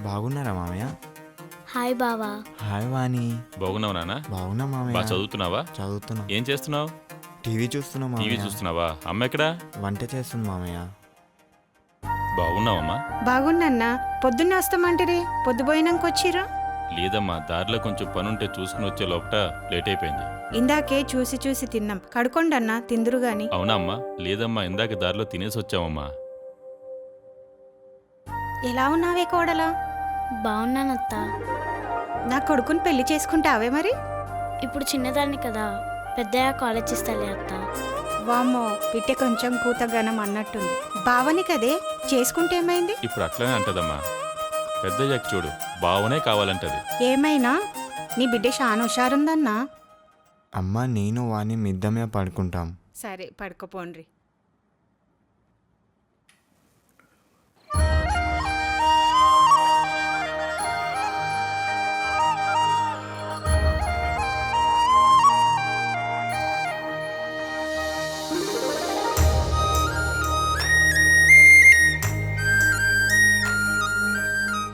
బాగున్నారా మామయ్య? హాయ్ బావా. హాయ్ వాణి. బాగున్నావు నాన్న? బాగున్నా మామయ్య. బాగా చదువుతున్నావా? చదువుతున్నా. ఏం చేస్తున్నావు? టీవీ చూస్తున్నా టీవీ మామయ్య. చూస్తున్నావా? అమ్మ ఎక్కడా? వంట చేస్తుంది మామయ్య. బాగున్నావమ్మా? బాగున్నా. పొద్దున్నే వస్తామంటారే, పొద్దుపోయినాక వచ్చిర్రు? లేదమ్మా, దారిలో కొంచెం పనుంటే చూసుకుని వచ్చే లోపట లేట్ అయిపోయింది. ఇందాకే చూసి తిన్నాం. కడుకోండన్నా, తిందురు గాని. అవునా అమ్మా? లేదమ్మా, ఇందాక దారిలో తినేసి వచ్చామమ్మా. ఎలా ఉన్నావే కోడలా? బాగున్నానత్త. నా కొడుకుని పెళ్లి చేసుకుంటావే మరి? ఇప్పుడు చిన్నదాన్ని కదా, పెద్దయ్య కాలేజ్ ఇస్తాలే అత్త. వామ్మో, పిట్టె కొంచెం కూతగనం అన్నట్టుంది. బావని కదే చేసుకుంటే ఏమైంది? ఇప్పుడు అట్లనే అంటదమ్మా. పెద్దయ్యాక చూడు, బావనే కావాలంటది. ఏమైనా నీ బిడ్డ చాలా హుషారుందన్నా. అమ్మ నేను వాణి మిద్దమే పడుకుంటాం. సరే పడుకోపోండ్రి.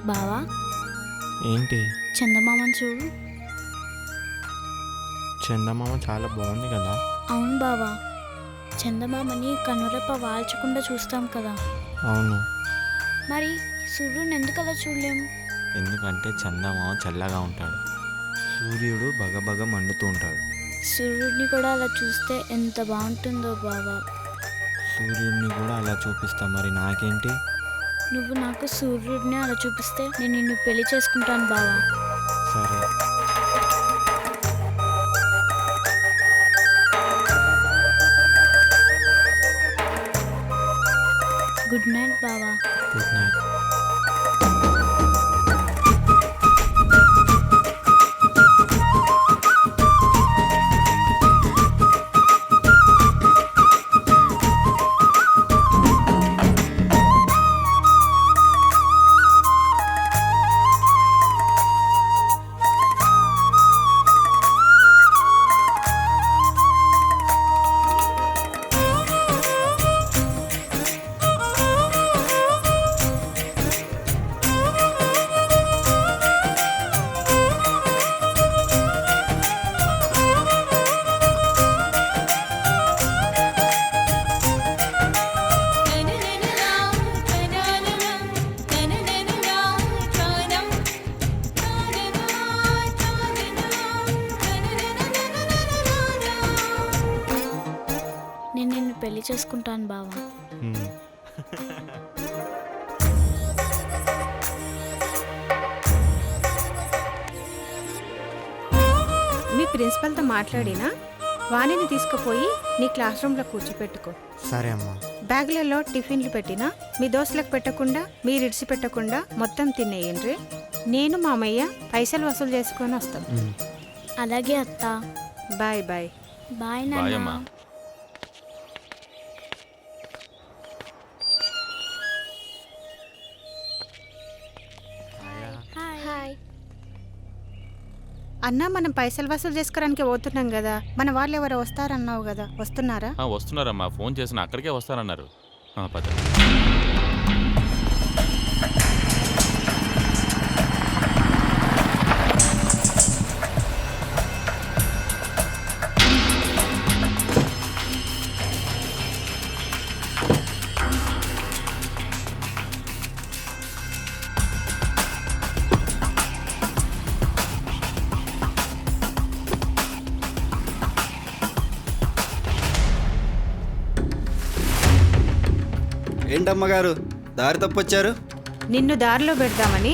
బావా, ఏంటి? చందమామని చూడు. చందమామ చాలా బాగుంది కదా. అవును బావా, చందమామని కనురెప్ప వాల్చకుండా చూస్తాం కదా. అవును, మరి సూర్యుని ఎందుకు అలా చూడలేము? ఎందుకంటే చందమామ చల్లగా ఉంటాడు, సూర్యుడు బగబగ మండుతూ ఉంటాడు. సూర్యుడిని కూడా అలా చూస్తే ఎంత బాగుంటుందో బావా. సూర్యుడిని కూడా అలా చూపిస్తా, మరి నాకేంటి? నువ్వు నాకు సూర్యుడిని అలా చూపిస్తే నేను నిన్ను పెళ్లి చేసుకుంటాను బావా. సరే. గుడ్ నైట్ బావా. Good night. నేను నిన్ను పెళ్లి చేసుకుంటాను బావా. మీ ప్రిన్సిపల్తో మాట్లాడినా వాణిని తీసుకుపోయి నీ క్లాస్ రూమ్లో కూర్చోపెట్టుకో. సరే అమ్మా. బ్యాగులలో టిఫిన్లు పెట్టినా మీ దోస్తులకు పెట్టకుండా, మీరు ఇడిచి పెట్టకుండా మొత్తం తినేయండి. నేను మామయ్య పైసలు వసూలు చేసుకొని వస్తాం. అలాగే అత్త. Bye bye. బాయ్ బాయ్ అమ్మా. నాన్న. హాయ్. అన్నా, మనం పైసలు వసూలు చేసుకోవడానికి పోతున్నాం కదా, మన వాళ్ళు ఎవరో వస్తారన్నావు కదా, వస్తున్నారా? వస్తున్నారమ్మా, ఫోన్ చేసిన అక్కడికే వస్తానన్నారు. పద. ఏంటమ్మగారు దారి తప్పొచ్చారు? నిన్ను దారిలో పెడదామని.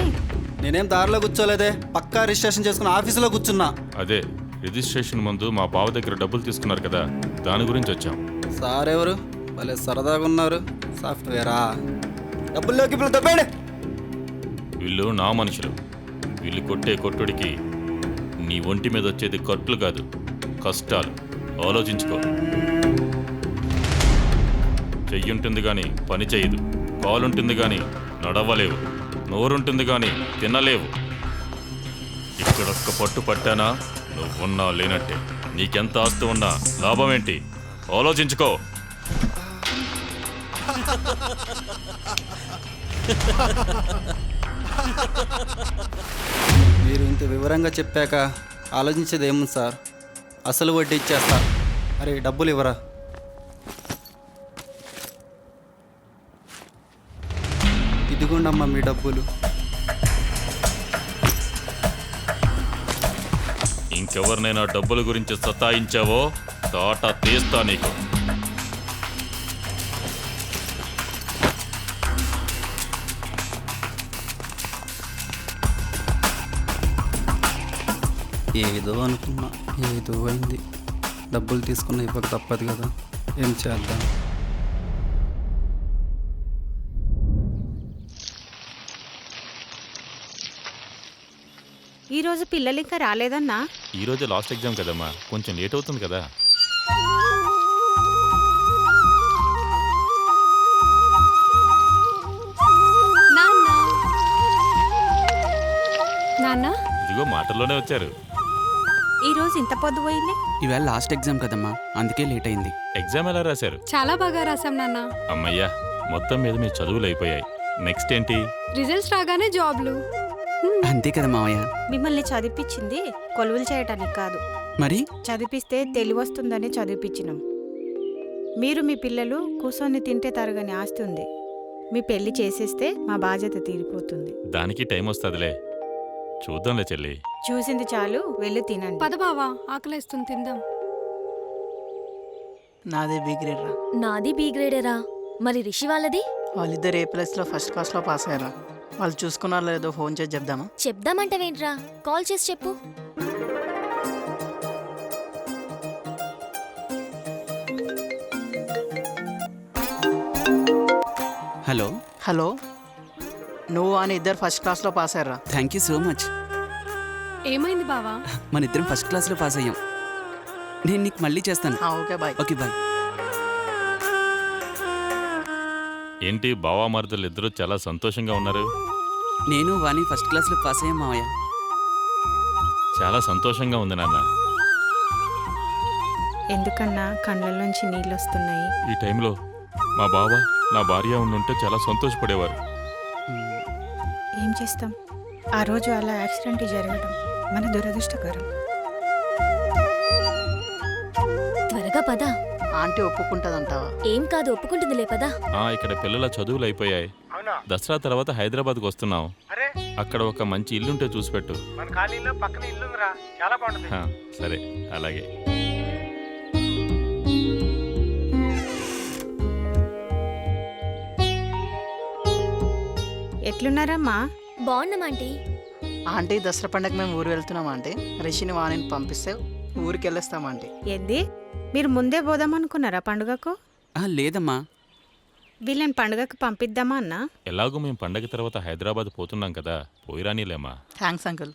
నేనేం దారిలో కూర్చోలేదే, పక్కా రిజిస్ట్రేషన్ చేసుకుని ఆఫీసులో కూర్చున్నా. అదే రిజిస్ట్రేషన్ ముందు మా బావ దగ్గర డబ్బులు తీసుకున్నారు కదా, దాని గురించి వచ్చాం. సార్ ఎవరు? భలే సరదాగా ఉన్నారు. సాఫ్ట్వేరా? డబ్బుల్లోకి ఇప్పుడు తప్పాడు. వీళ్ళు నా మనుషులు. వీళ్ళు కొట్టే కొట్టుడికి నీ ఒంటి మీద వచ్చేది కట్లు కాదు, కష్టాలు. ఆలోచించుకో. చెయ్యుంటుంది కానీ పని చేయదు, కాలుంటుంది కానీ నడవలేవు, నోరుంటుంది కానీ తినలేవు. ఇక్కడొక్క పట్టు పట్టానా నువ్వున్నా లేనట్టే. నీకెంత ఆస్తి ఉన్నా లాభం ఏంటి? ఆలోచించుకో. మీరు ఇంత వివరంగా చెప్పాక ఆలోచించేది ఏముంది సార్? అసలు వడ్డీ ఇచ్చేస్తా. అరే డబ్బులు ఇవ్వరా? ఇదిగోండమ్మా మీ డబ్బులు. ఇంకెవరినైనా డబ్బుల గురించి సతాయించావో తాట తీస్తా నీకు. ఏదో అనుకున్నా, ఏదో అయింది. డబ్బులు తీసుకున్న ఇవ్వక తప్పదు కదా, ఏం చేద్దాం? ఈరోజు పిల్లలు ఇంకా రాలేదన్నా? ఈరోజు లాస్ట్ ఎగ్జామ్ కదమ్మా, కొంచెం లేట్ అవుతుంది కదా. నాన్న ఇదిగో మాటల్లోనే వచ్చారు. ఈరోజు ఇంత పొద్దు పోయింది? ఇవాళ లాస్ట్ ఎగ్జామ్ కదమ్మా, అందుకే లేట్ అయింది. ఎగ్జామ్ ఎలా రాశారు? చాలా బాగా రాసాం నాన్న. అమ్మయ్యా, మొత్తం మీద మీ చదువులు అయిపోయాయి. నెక్స్ట్ ఏంటి? రిజల్ట్స్ రాగానే జాబ్లు. అంతే కదా మావయ్య. మిమ్మల్ని చదివిపించింది కొలువులు చేయటానికి కాదు, మరి చదివిపిస్తే తెలివొస్తుందని చదివిపించినాం. మీరు మీ పిల్లలు కూర్చొని తింటే తరగని ఆస్తి ఉంది. మీ పెళ్లి చేసేస్తే మా బాధ్యత తీరిపోతుంది. దానికి టైం వస్తుందిలే, చూద్దాంలే చెల్లి. చూసింది చాలు, వెళ్ళి తినండి. పద బావా, ఆకలేస్తుంది, తిందాం. నాదే బి గ్రేడ్ రా. నాది బి గ్రేడేరా. మరి రిషి వాళ్ళది? వాళ్ళిద్దరు A+లో ఫస్ట్ క్లాస్లో పాస్ అయ్యారా. వాళ్ళు చూసుకున్నారో లేదో ఫోన్ చేసి చెప్దామా? చెప్దామంటవేంట్రా, కాల్ చేసి చెప్పు. హలో. హలో, నువ్వు అని ఇద్దరు ఫస్ట్ క్లాస్లో పాస్ అయ్యారా. Thank you so much. ఏమైంది బావా? మన ఇద్దరం ఫస్ట్ క్లాస్లో పాస్ అయ్యాం. నేను నీకు మళ్ళీ చేస్తాను. Okay bye. Okay bye. ఏంటి బావా మరుదులు ఇద్దరు చాలా సంతోషంగా ఉన్నారు? నేను వాణి ఫస్ట్ క్లాస్లో పాస్ అయ్యాం మావయ్య. చాలా సంతోషంగా ఉంది నాన్న. ఎందుకన్నా కళ్ళల్లోంచి నీళ్ళు వస్తున్నాయి? ఈ టైంలో మా బావ నా భార్య ఉండుంటే చాలా సంతోషపడేవారు. ఏం చేస్తాం, ఆ రోజు అలా యాక్సిడెంట్ జరగడం మన దురదృష్టకరం. త్వరగా పద. ఆంటీ ఒప్పుకుంటుందంటావా? ఏం కాదు, ఒప్పుకుంటుందిలే పద. ఇక్కడ పిల్లల చదువులు అయిపోయాయి. దసరా తర్వాత హైదరాబాద్కు వస్తున్నాం. అక్కడ ఒక మంచి ఇల్లుంటే చూసిపెట్టు. సరే, అలాగే. ఎట్లున్నారమ్మా? బాగున్నామాంటీ. ఆంటీ దసరా పండగ మేము ఊరు వెళ్తున్నాం ఆంటీ. రిషిని వాణిని పంపిస్తే ఊరికి వెళ్ళేస్తాం ఆంటీ. ఏంది, మీరు ముందే పోదామనుకున్నారా పండుగకు? లేదమ్మా. వీళ్ళని పండుగకు పంపిద్దామా అన్నా? ఎలాగో మేము పండగ తర్వాత హైదరాబాద్ పోతున్నాం కదా, పోయిరానిలేమా. Thanks uncle.